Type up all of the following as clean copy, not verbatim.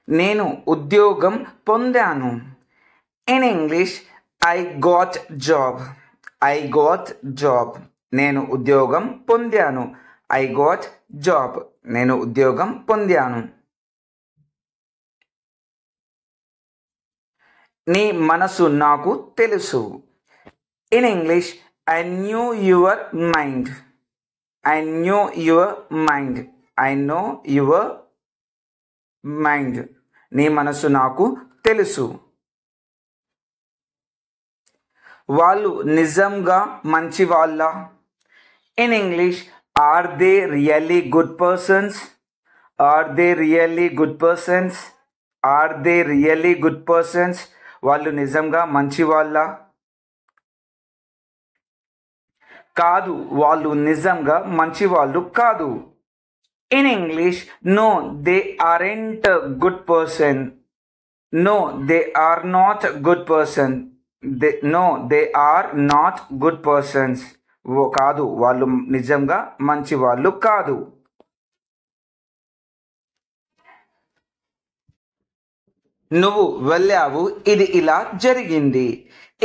నేను ఉద్యోగం పొందాను. In English I got job. I got job. నేను ఉద్యోగం పొందాను. I got job. నేను ఉద్యోగం పొందాను. నీ మనసు నాకు తెలుసు. In English I knew your mind. I knew your mind. I know your mind. నీ మనసు నాకు తెలుసు. వాళ్ళు నిజంగా మంచి వాళ్ళ? In English are they really good persons? Are they really good persons? Are they really good persons? వాళ్ళు నిజంగా మంచి వాళ్ళ? కాదు, వాళ్ళు నిజంగా మంచి వాళ్ళు కాదు. In English no they aren't good person. No they are not good person. No they are not good persons. కాదు, వాళ్ళు నిజంగా మంచి వాళ్ళు కాదు. నువ్వు వెళ్ళావు, ఇది ఇలా జరిగింది.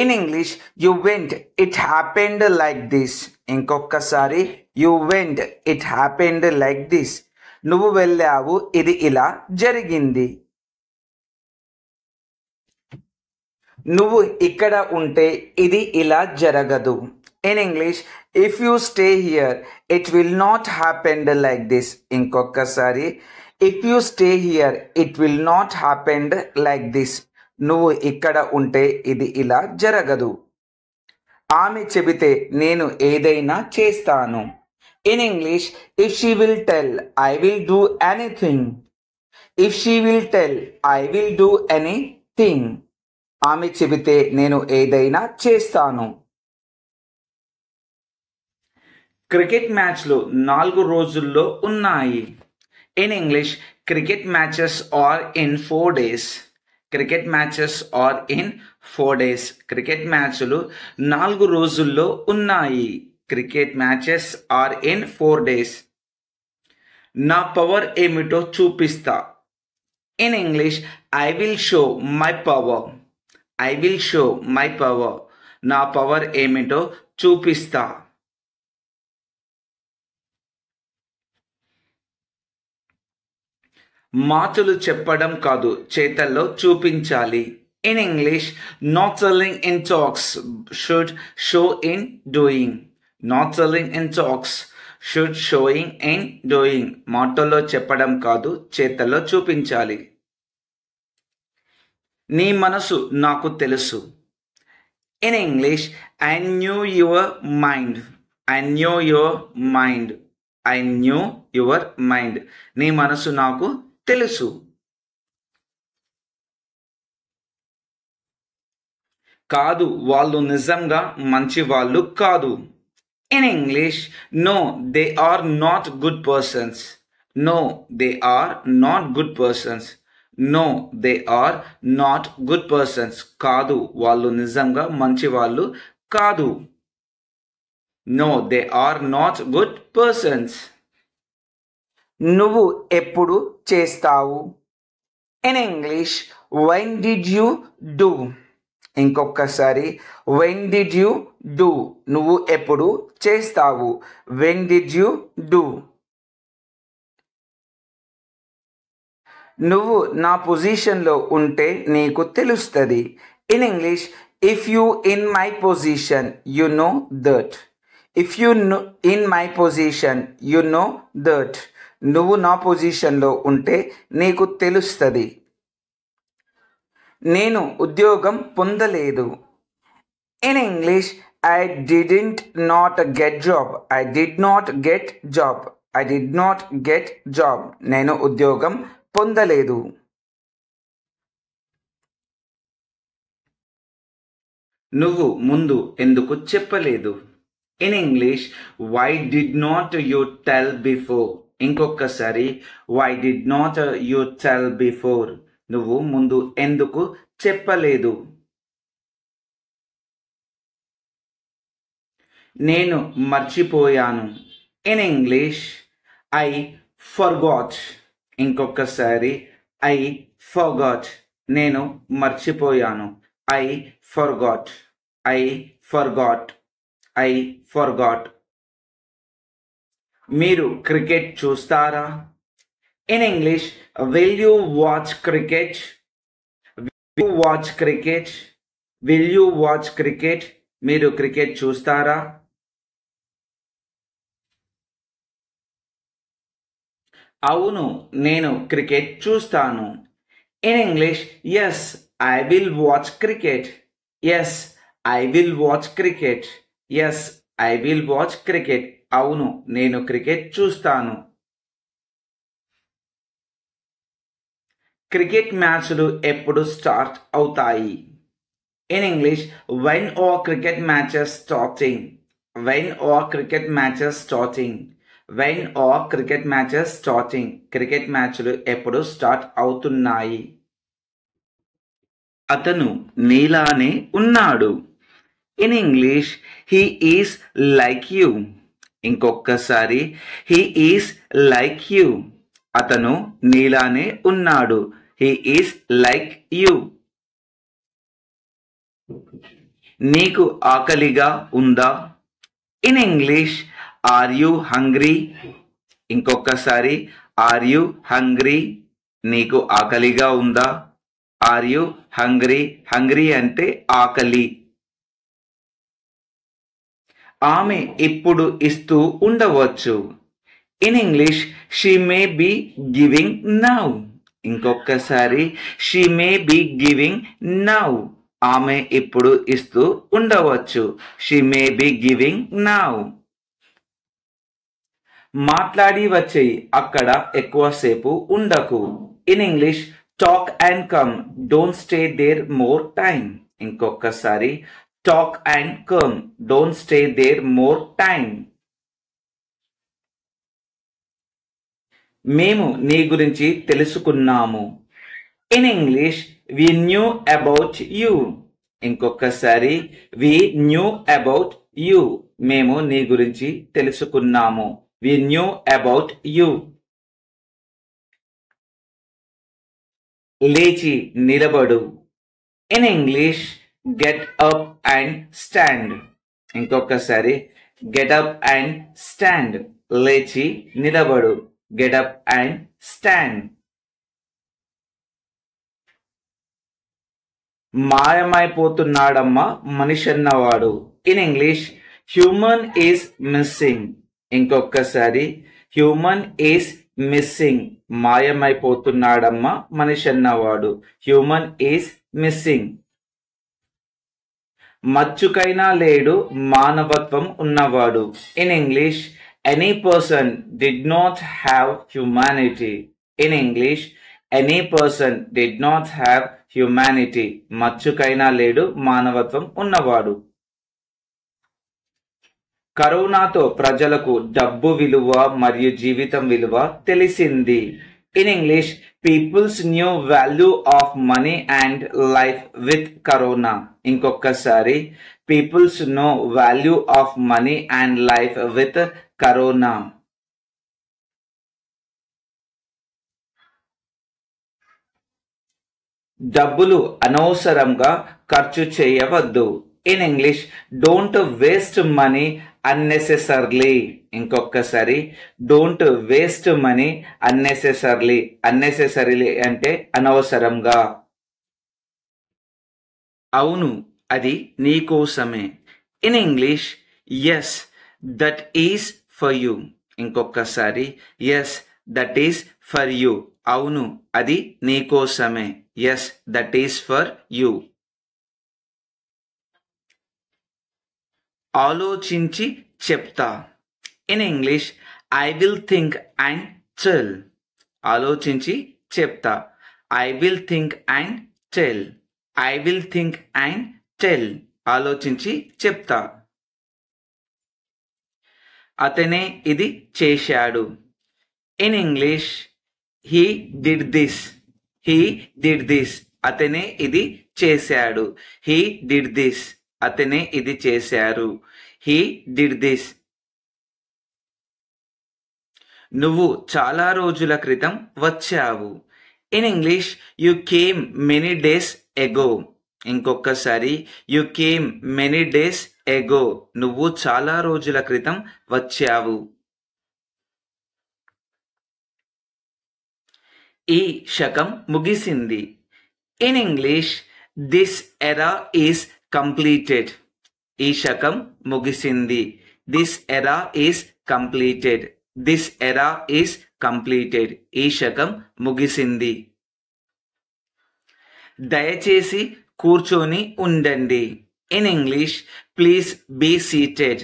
In English you went, it happened like this. ఇంకొకసారి you went, it happened like this. నువ్వు వెళ్ళావు, ఇది ఇలా జరిగింది. నువ్వు ఇక్కడ ఉంటే ఇది ఇలా జరగదు. In English if you stay here it will not happened like this. ఇంకొకసారి if you stay here it will not happened like this. నువ్వు ఇక్కడ ఉంటే ఇది ఇలా జరగదు. ఆమె చెబితే నేను ఏదైనా చేస్తాను. In English if she will tell I will do anything. If she will tell I will do anything. ఆమె చెబితే నేను ఏదైనా చేస్తాను. క్రికెట్ మ్యాచ్లు 4 రోజుల్లో ఉన్నాయి. In English cricket matches are in 4 days. Cricket matches are in 4 days. Cricket మ్యాచ్లు 4 రోజుల్లో ఉన్నాయి. Cricket matches are in 4 days. నా పవర్ ఏమిటో చూపిస్తా. In English I will show my power. I will show my power. నా power ఏమిటో చూపిస్తా. మాటలు చెప్పడం కాదు, చేతల్లో చూపించాలి. In English not selling in talks should show in doing. Not selling in talks should sowing in doing. మాటల్లో చెప్పడం కాదు, చేతల్లో చూపించాలి. నీ మనసు నాకు తెలుసు. In English I knew your mind. I knew your mind. I knew your mind. నీ మనసు నాకు తెలుసు. కాదు, వాళ్ళు నిజంగా మంచి వాళ్ళు కాదు. In English no they are not good persons. No they are not good persons. No they are not good persons. కాదు, వాళ్ళు నిజంగా మంచి వాళ్ళు కాదు. No they are not good persons. నువ్వు ఎప్పుడు చేస్తావు. In English when did you do. ఇంకొకసారి వెన్ డిడ్ యూ డూ. నువ్వు ఎప్పుడు చేస్తావు. When did you do. నువ్వు నా పొజిషన్లో ఉంటే నీకు తెలుస్తుంది. In English if you in my position you know that. If you in my position you know that. నువ్వు నా పొజిషన్లో ఉంటే నీకు తెలుస్తుంది. నేను ఉద్యోగం పొందలేదు. In English I didn't not get job. I did not get job. I did not get job. నేను ఉద్యోగం పొందలేదు. నువ్వు ముందు ఎందుకు చెప్పలేదు. In English why did not you tell before. ఇంకొకసారి why did not you tell before. నువ్వు ముందు ఎందుకు చెప్పలేదు. నేను మర్చిపోయాను. In English I forgot. ఇంకొకసారి ఐ ఫర్గాట్, నేను మర్చిపోయాను. I forgot, I forgot, I forgot. మీరు క్రికెట్ చూస్తారా? In English, will you watch cricket? Will you watch cricket? Will you watch cricket? మీరు క్రికెట్ చూస్తారా? అవును, నేను క్రికెట్ చూస్తాను. In English, yes I will watch cricket. Yes I will watch cricket. Yes I will watch cricket. అవును, నేను cricket చూస్తాను. Cricket మ్యాచ్లు ఎప్పుడు స్టార్ట్ అవుతాయి? In English, when are cricket matches starting? When are cricket matches starting? When are cricket matches starting? Cricket మ్యాచ్లు ఎప్పుడు start అవుతున్నాయి? అతను నీలానే ఉన్నాడు. In English, he is like you. ఇంకొకసారి, హీ ఈస్ లైక్ యూ. అతను నీలానే ఉన్నాడు. He is like you. నీకు ఆకలిగా ఉందా? In English, are you hungry? ఇంకొకసారి, ఆర్ యూ హంగ్రీ? నీకు ఆకలిగా ఉందా? Are you hungry? హంగ్రీ అంటే ఆకలి. ఆమె ఇప్పుడు ఇస్తూ ఉండవచ్చు. In English, she may be giving now. ఇంకొకసారి, she may be giving now. ఆమె ఇప్పుడు ఇస్తూ ఉండవచ్చు. She may be giving now. మాట్లాడి వచ్చేయి, అక్కడ ఎక్కువసేపు ఉండకు. In English, talk and come, don't stay there more time. ఇంకొకసారి, talk and come, don't stay there more time. మేము నీ గురించి తెలుసుకున్నాము. In English, we knew about you. ఇంకొకసారి, వి న్యూ అబౌట్ యూ. మేము నీ గురించి తెలుసుకున్నాము. వి న్యూ అబౌట్ యూ. లేచి నిలబడు. In English, get up and stand. ఇంకొకసారి, గెట్ అప్ అండ్ స్టాండ్. లేచి నిలబడు. Get up and stand. మాయమైపోతున్నాడమ్మా మనిషన్నవాడు. In English, human is missing. ఇంకొకసారి, హ్యూమన్ ఈస్ మిస్సింగ్. మాయమైపోతున్నాడమ్మా మనిషన్నవాడు. Human is missing. మచ్చుకైనా లేడు మానవత్వం ఉన్నవాడు. In English, any person did not have humanity. In English, any person did not have humanity. మచ్చుకైనా లేడు మానవత్వం ఉన్నవాడు. కరోనాతో ప్రజలకు డబ్బు విలువ మరియు జీవితం విలువ తెలిసింది. In English, peoples knew value of money and life with corona. ఇంకొకసారి, peoples know value of money and life with corona. డబ్బులు అనవసరంగా ఖర్చు చేయవద్దు. In English, don't waste money unnecessarily. ఇంకొకసారి, don't waste money unnecessarily. Unnecessarily అంటే అనవసరంగా. అవును, అది నీకోసమే. In English, yes that is for you. ఇంకొకసారి, yes that is for you. అవును, అది నీకోసమే. Yes that is for you. ఆలోచించి చెప్తా. In English, I will think and tell. ఆలోచించి చెప్తా. I will think and tell. I will think and tell. ఆలోచించి చెప్తా. అతనే ఇది చేశాడు. In English, he did this. He did this. అతనే ఇది చేశాడు. He did this. అతనే ఇది చేశారు. He did this. నువ్వు చాలా రోజుల క్రితం వచ్చావు. In English you came many days ago. ఇంకొకసారి you came many days ago, నువ్వు చాలా రోజుల క్రితం వచ్చావు. ఈ శకం ముగిసింది. In English this era is completed. ఈ శకం ముగిసింది. This era is completed. This era is completed. ఈ శకం ముగిసింది. దయచేసి కూర్చొని ఉండండి. In English please be seated.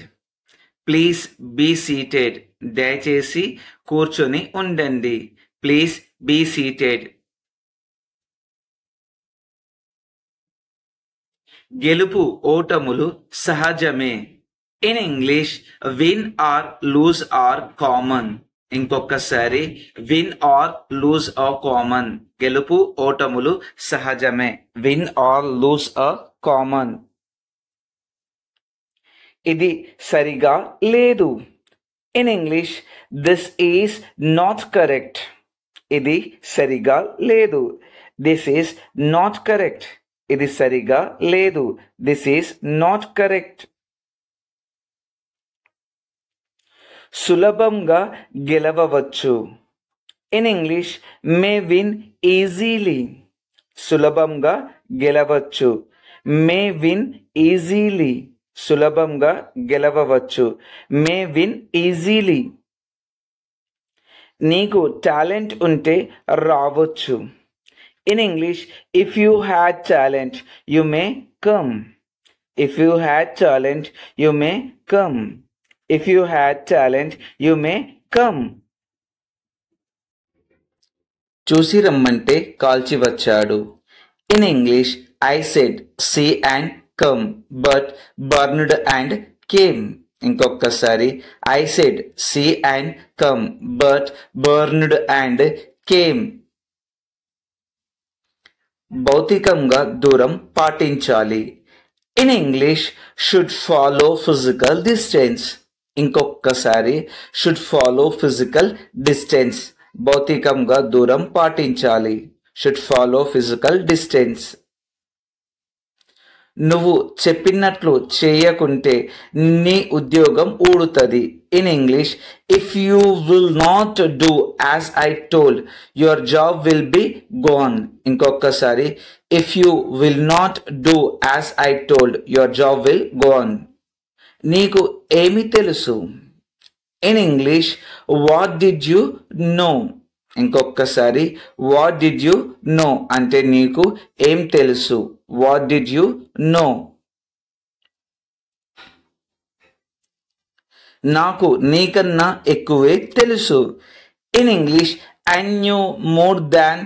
Please be seated. దయచేసి కూర్చొని ఉండండి. Please be seated. గెలుపు ఓటములు సహజమే. In English win or lose are common. ఇంకొకసారి win or lose are common. గెలుపు ఓటములు సహజమే. Win or lose are common. ఇది సరిగా లేదు. In English this is not correct. ఇది సరిగా లేదు. This is not correct. ఇది సరిగా లేదు. This is not correct. సులభంగా గెలవవచ్చు. In English may win easily. సులభంగా గెలవచ్చు. May win easily. సులభంగా గెలవవచ్చు. May win easily. నీకు టాలెంట్ ఉంటే రావచ్చు. In English if you had talent you may come. If you had talent you may come. If you had talent you may come. చూసి రమ్మంటే కాల్చి వచ్చాడు. In English I said see and come but burned and came. ఇంకొకసారి I said see and come but burned and came. భౌతికంగా దూరం పాటించాలి. In English should follow physical distance. ఇంకొకసారి should follow physical distance. భౌతికంగా దూరం పాటించాలి. Should follow physical distance. నువ్వు చెప్పినట్లు చేయకుంటే నీ ఉద్యోగం ఊడుతుంది. In English if you will not do as I told your job will be gone. ఇంకొకసారి if you will not do as I told your job will gone. నీకు ఏమి తెలుసు. In English what did you know. ఇంకొకసారి what did you know అంటే నీకు ఏం తెలుసు. What did you know. నాకు నీకన్నా ఎక్కువే తెలుసు. In English I knew more than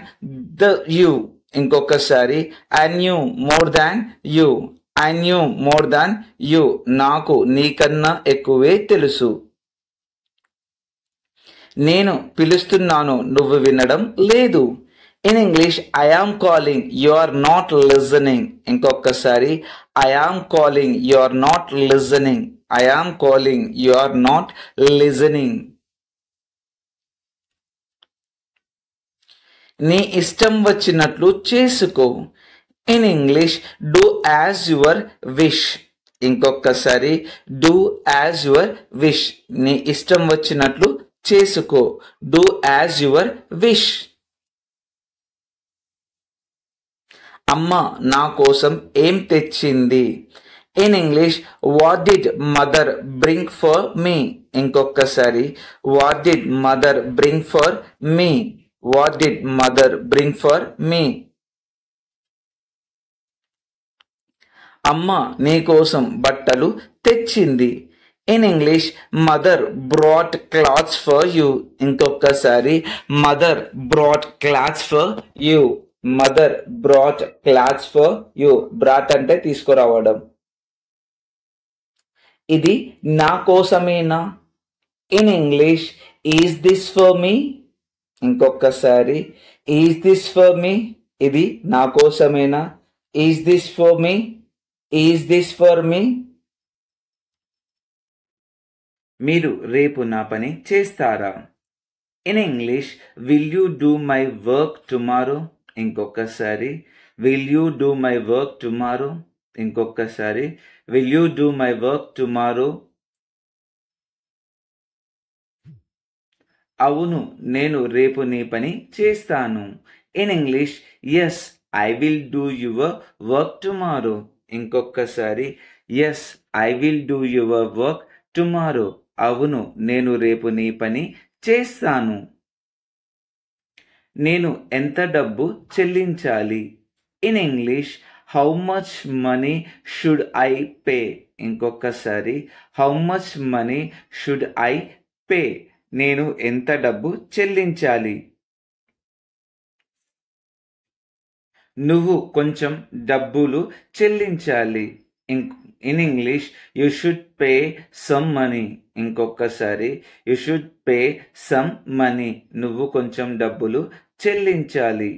you. ఇంకొకసారి I knew more than you. I knew more than you. నాకు నీకన్నా ఎక్కువే తెలుసు. నేను పిలుస్తున్నాను నువ్వు వినడం లేదు. In English I am calling you are not listening. ఇంకొకసారి I am calling you are not listening. I am calling you are not listening. నీ ఇష్టం వచ్చినట్లు చేసుకో. In English do as your wish. ఇంకొకసారి డూ యాజ్ యువర్ విష్. నీ ఇష్టం వచ్చినట్లు చేసుకో. Do as your wish. అమ్మ నా కోసం ఏం తెచ్చింది. In English what did mother bring for me. ఇంకొకసారి what did mother bring for me. What did mother bring for me. అమ్మ నీ కోసం బట్టలు తెచ్చింది. In English mother brought clothes for you. ఇంకొకసారి mother brought clothes for you. Mother brought clothes for you. Brought అంటే తీసుకురావడం. ఇది నా కోసమేనా. In English is this for me. ఇంకొకసారి ఈజ్ దిస్ ఫర్ మీ. ఇది నా కోసమేనా. Is this for me. Is this for me. మీరు రేపు నా పని చేస్తారా. In English, will you do my work tomorrow? ఇంకొకసారి will you do my work tomorrow? ఇంకొకసారి will you do my work tomorrow? అవును, నేను రేపు నీ పని చేస్తాను. In English, yes, I will do your work tomorrow. ఇంకొకసారి yes, I will do your work tomorrow. అవును, నేను రేపు నీ పని చేస్తాను. నేను ఎంత డబ్బు చెల్లించాలి? In English, how much money should I pay? ఇంకొకసారి how much money should I pay? నేను ఎంత డబ్బు చెల్లించాలి? నువ్వు కొంచెం డబ్బులు చెల్లించాలి. In English, you should pay some money. ఇంకొకసారి you should pay some money. నువ్వు కొంచెం డబ్బులు చెల్లించాలి.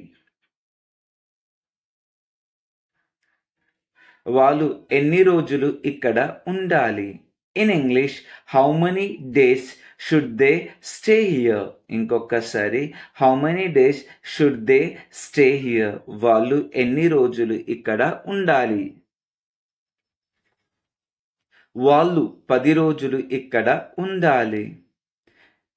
వాళ్ళు ఎన్ని రోజులు ఇక్కడ ఉండాలి? In English, how many days should they stay here? ఇంకొకసారి how many days should they stay here? వాళ్ళు ఎన్ని రోజులు ఇక్కడ ఉండాలి? వాళ్ళు 10 రోజులు ఇక్కడ ఉండాలి.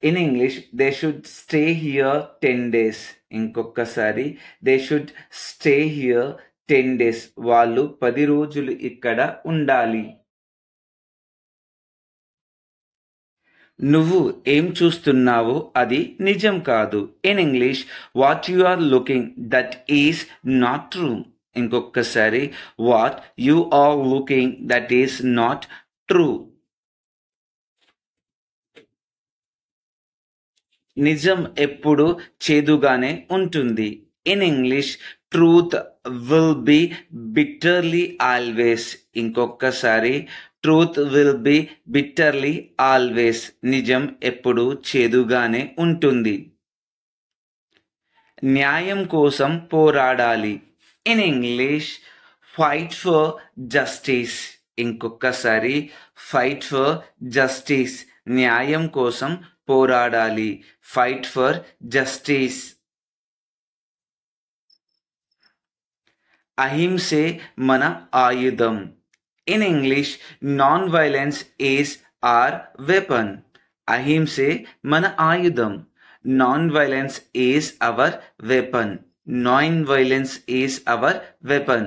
In English, they should stay here 10 days. ఇంకొకసారి they should stay here 10 days. వాళ్ళు 10 రోజులు ఇక్కడ ఉండాలి. నువ్వు ఏం చూస్తున్నావో అది నిజం కాదు. In English, what you are looking that is not true. ఇంకొకసారి what you are looking that is not true. నిజం ఎప్పుడు చేదుగానే ఉంటుంది. In English, truth will be bitterly always. ఇంకొకసారి truth will be bitterly always. నిజం ఎప్పుడు చేదుగానే ఉంటుంది. న్యాయం కోసం పోరాడాలి. In English, fight for justice. ఇంకొకసారి ఫైట్ ఫర్ జస్టిస్. న్యాయం కోసం పోరాడాలి. Fight for justice. అహింసే మన ఆయుధం. In English, non violence is are weapon. అహింసే మన ఆయుధం. Non violence is our weapon. Non violence is our weapon.